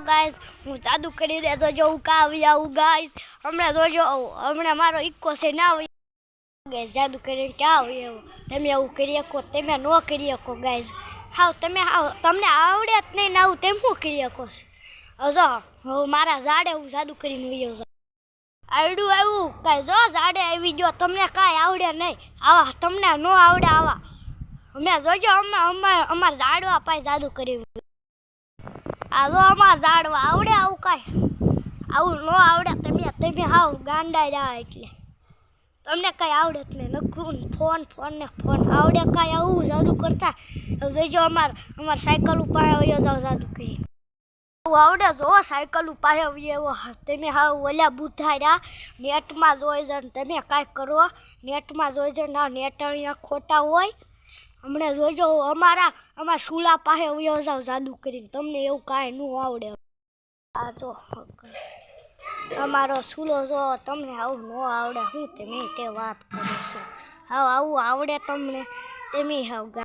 guys હું જાદુ કરી દે તો જો કા આવી આવું ગાઈસ હમણાં જોજો હમણાં મારો ઇક્કો છે ના આવી ગાઈસ જાદુ કરીને ક્યાં આવી આવું તમે આવું કરી શકો તમે ન કરી શકો ગાઈસ હાવ તમને આવડે જ નહીં ને આવું તેમ શું કરી શકો જો હવે મારા ઝાડે હું જાદુ કરીને વયો જાઉં આવડું આવ્યું કાંઈ જો ઝાડે આવી ગયો તમને કાંઈ આવડે નહીં આવા તમને ન આવડે આવા અમે જોજો અમારા ઝાડવા પાસે જાદુ કરી આ જો અમારા ઝાડવા આવડે આવું કાંઈ આવું ન આવડે તમે હાવ ગાંડા રહ્યા એટલે તમને કાંઈ આવડે જ નહીં નકરું ફોન આવડે કાંઈ આવું જાદુ કરતા જોઈજો અમાર સાયકલ ઉપર વયો જાવ જાદુ કરી આવડે જો સાયકલ ઉપર એવો તમે હાવ ઓલા બુધાર્યા નેટમાં જોઈ જાય તમે કાંઈ કરો નેટમાં જોઈ જાય ના નેટ અહીંયા ખોટા હોય હમણાં જોઈજો અમારા સુલા પાસે વયો જાવ જાદુ કરીને તમને એવું કાંઈ ન આવડે આ જો અમારો સુલો જો તમને આવું ન આવડે હું તમે તે વાત કરો છો હાવ આવું આવડે તમને તમે હાવ